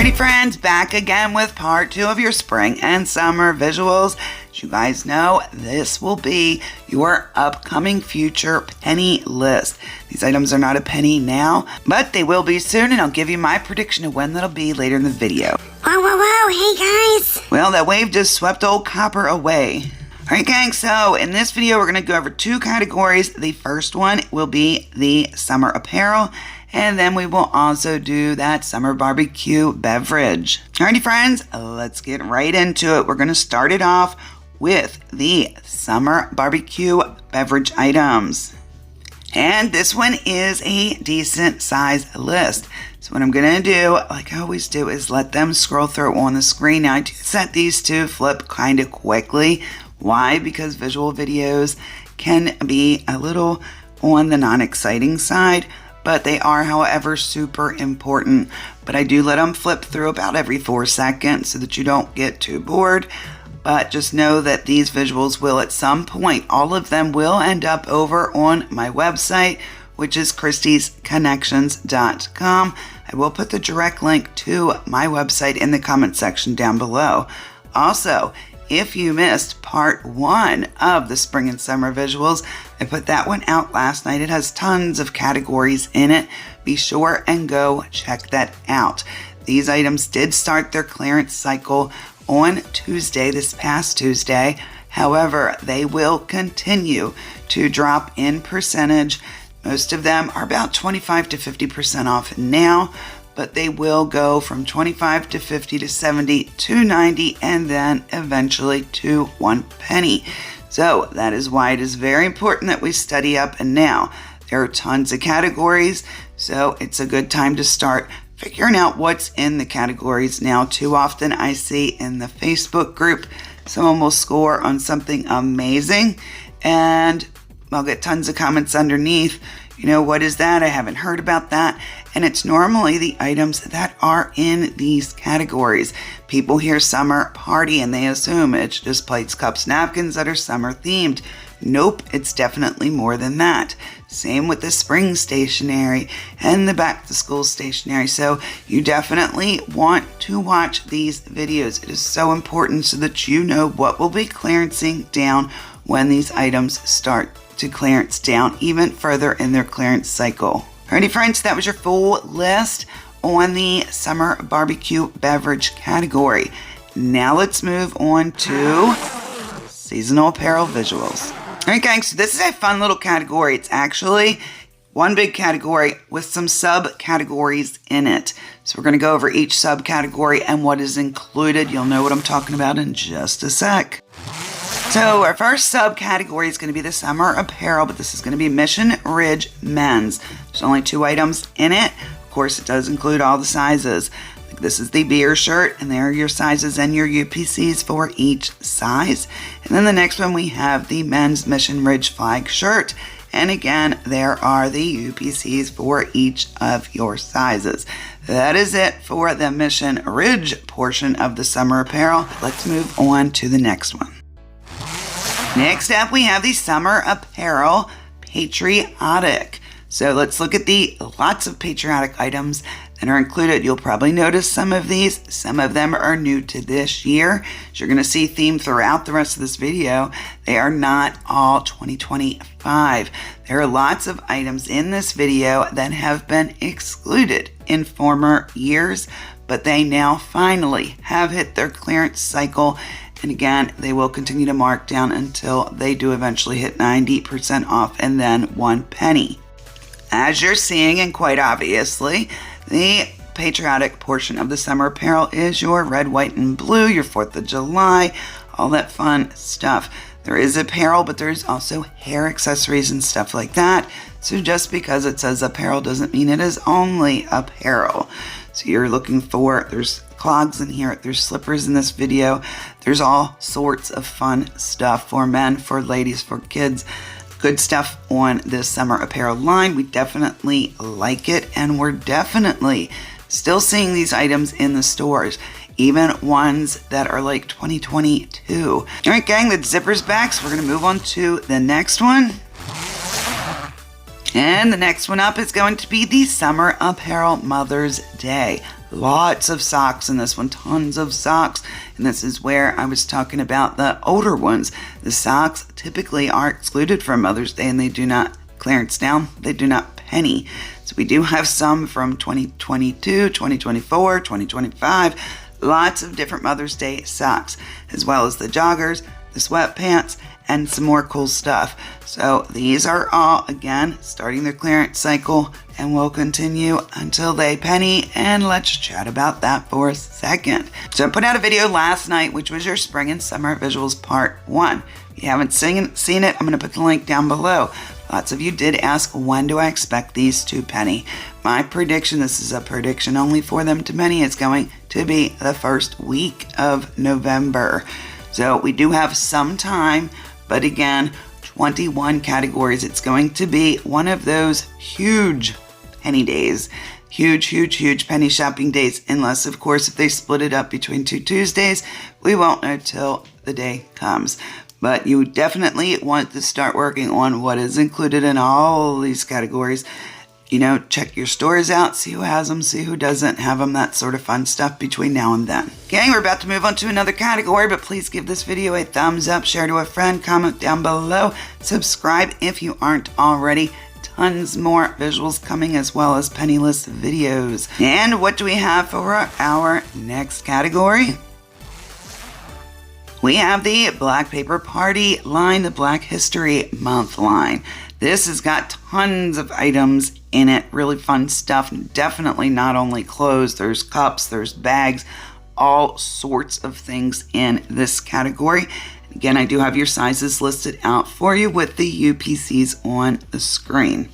Alrighty friends, back again with part 2 of your spring and summer visuals. As you guys know, this will be your upcoming future penny list. These items are not a penny now, but they will be soon, and I'll give you my prediction of when that'll be later in the video. Whoa, hey guys! Well, that wave just swept old copper away. Alright gang, so in this video we're going to go over 2 categories. The first one will be the summer apparel, and then we will also do that summer barbecue beverage. Alrighty friends, let's get right into it. We're going to start it off with the summer barbecue beverage items. And this one is a decent size list. So what I'm going to do, like I always do, is let them scroll through on the screen. Now I do set these to flip kind of quickly. Why? Because visual videos can be a little on the non-exciting side, but they are, however, super important. But I do let them flip through about every 4 seconds so that you don't get too bored. But just know that these visuals will at some point, all of them will end up over on my website, which is kristiesconnections.com. I will put the direct link to my website in the comment section down below. Also, if you missed part 1 of the spring and summer visuals, I put that one out last night. It has tons of categories in it. Be sure and go check that out. These items did start their clearance cycle on Tuesday, this past Tuesday. However, they will continue to drop in percentage. Most of them are about 25 to 50% off now, but they will go from 25 to 50 to 70 to 90 and then eventually to 1 penny. So that is why it is very important that we study up and now. There are tons of categories, so it's a good time to start figuring out what's in the categories now. Too often I see in the Facebook group, someone will score on something amazing and I'll get tons of comments underneath. You know, what is that? I haven't heard about that. And it's normally the items that are in these categories. People hear summer party and they assume it's just plates, cups, napkins that are summer themed. Nope, it's definitely more than that. Same with the spring stationery and the back to school stationery. So you definitely want to watch these videos. It is so important so that you know what will be clearancing down when these items start to clearance down even further in their clearance cycle. Alrighty friends, that was your full list on the summer barbecue beverage category. Now let's move on to seasonal apparel visuals. Alright gang, so this is a fun little category. It's actually one big category with some subcategories in it. So we're going to go over each subcategory and what is included. You'll know what I'm talking about in just a sec. So our first subcategory is going to be the summer apparel, but this is going to be Mission Ridge Men's. There's only 2 items in it. Of course, it does include all the sizes. This is the beer shirt, and there are your sizes and your UPCs for each size. And then the next one, we have the men's Mission Ridge flag shirt. And again, there are the UPCs for each of your sizes. That is it for the Mission Ridge portion of the summer apparel. Let's move on to the next one. Next up, we have the summer apparel patriotic. So let's look at the lots of patriotic items that are included. You'll probably notice some of these. Some of them are new to this year. As you're going to see theme throughout the rest of this video, they are not all 2025. There are lots of items in this video that have been excluded in former years, but they now finally have hit their clearance cycle. And again, they will continue to mark down until they do eventually hit 90% off and then 1 penny. As you're seeing, and quite obviously, the patriotic portion of the summer apparel is your red, white, and blue, your 4th of July, all that fun stuff. There is apparel, but there's also hair accessories and stuff like that. So just because it says apparel doesn't mean it is only apparel. So you're looking for, there's clogs in here, there's slippers in this video, there's all sorts of fun stuff for men, for ladies, for kids. Good stuff on this summer apparel line. We definitely like it, and we're definitely still seeing these items in the stores, even ones that are like 2022. All right gang, the zipper's back, so we're gonna move on to the next one. And the next one up is going to be the Summer Apparel Mother's Day. Lots of socks in this one, tons of socks. And this is where I was talking about the older ones. The socks typically are excluded from Mother's Day and they do not clearance down. They do not penny. So we do have some from 2022, 2024, 2025. Lots of different Mother's Day socks, as well as the joggers, the sweatpants, and some more cool stuff. So these are all, again, starting their clearance cycle and will continue until they penny. And let's chat about that for a second. So I put out a video last night, which was your spring and summer visuals part 1. If you haven't seen it, I'm going to put the link down below. Lots of you did ask, when do I expect these to penny? My prediction, this is a prediction only for them to penny, is going to be the first week of November. So we do have some time, but again, 21 categories. It's going to be one of those huge penny days. Huge penny shopping days. Unless, of course, if they split it up between 2 Tuesdays, we won't know till the day comes. But you definitely want to start working on what is included in all these categories. You know, check your stores out, see who has them, see who doesn't have them, that sort of fun stuff between now and then. Okay, we're about to move on to another category, but please give this video a thumbs up, share to a friend, comment down below, subscribe if you aren't already. Tons more visuals coming, as well as penniless videos. And what do we have for our next category? We have the Black Paper Party line, the Black History Month line. This has got tons of items in it, really fun stuff. Definitely not only clothes, there's cups, there's bags, all sorts of things in this category. Again, I do have your sizes listed out for you with the UPCs on the screen.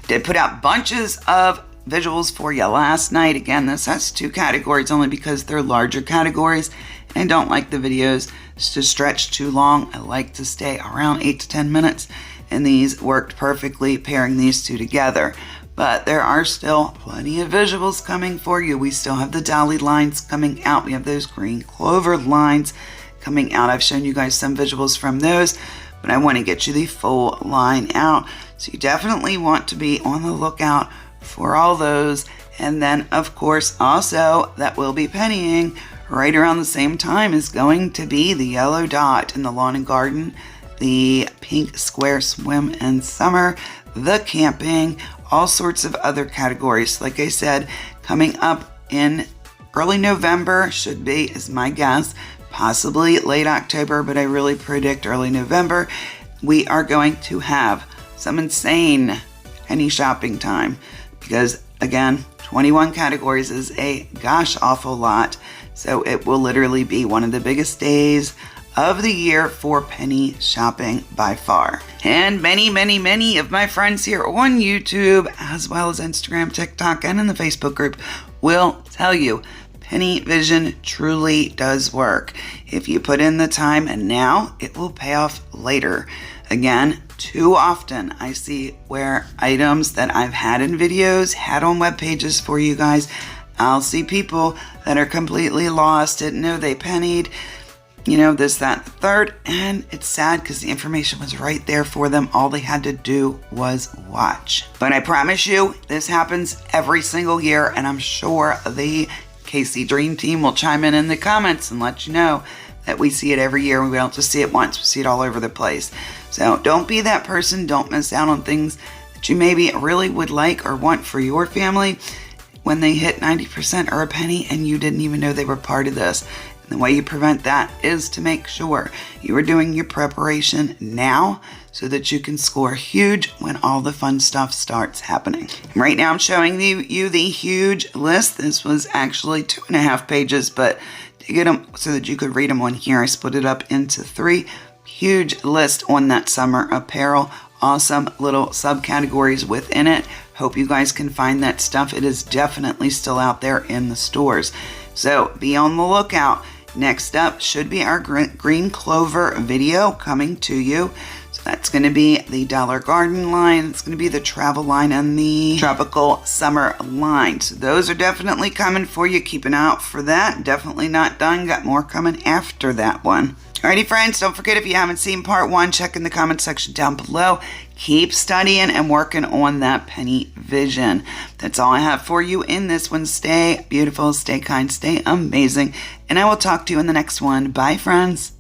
Did put out bunches of visuals for you last night. Again, this has 2 categories only because they're larger categories. I don't like the videos to stretch too long. I like to stay around 8 to 10 minutes, and these worked perfectly pairing these 2 together. But there are still plenty of visuals coming for you. We still have the Dolly lines coming out. We have those green clover lines coming out. I've shown you guys some visuals from those, but I want to get you the full line out. So you definitely want to be on the lookout for all those. And then, of course, also that will be pennying right around the same time is going to be the yellow dot in the lawn and garden, the pink square swim and summer, the camping, all sorts of other categories. Like I said, coming up in early November should be, is my guess, possibly late October, but I really predict early November. We are going to have some insane penny shopping time because, again, 21 categories is a gosh awful lot. So it will literally be one of the biggest days of the year for penny shopping by far. And many of my friends here on YouTube, as well as Instagram, TikTok, and in the Facebook group will tell you penny vision truly does work. If you put in the time and now, it will pay off later. Again, too often I see where items that I've had in videos, had on web pages for you guys, I'll see people that are completely lost, didn't know they pennied, you know, this, that, the third, and it's sad because the information was right there for them. All they had to do was watch. But I promise you, this happens every single year, and I'm sure the KC Dream Team will chime in the comments and let you know that we see it every year. We don't just see it once, we see it all over the place. So don't be that person. Don't miss out on things that you maybe really would like or want for your family when they hit 90% or a penny and you didn't even know they were part of this. And the way you prevent that is to make sure you are doing your preparation now so that you can score huge when all the fun stuff starts happening. Right now I'm showing you the huge list. This was actually 2.5 pages, but to get them so that you could read them on here, I split it up into 3. Huge list on that summer apparel. Awesome little subcategories within it. Hope you guys can find that stuff. It is definitely still out there in the stores. So be on the lookout. Next up should be our green clover video coming to you. So that's going to be the Dollar Garden line. It's going to be the travel line and the tropical summer line. So those are definitely coming for you. Keep an eye out for that. Definitely not done. Got more coming after that one. Alrighty friends, don't forget if you haven't seen part 1, check in the comment section down below. keep studying and working on that penny vision. That's all I have for you in this one. Stay beautiful, stay kind, stay amazing, and I will talk to you in the next one. Bye, friends.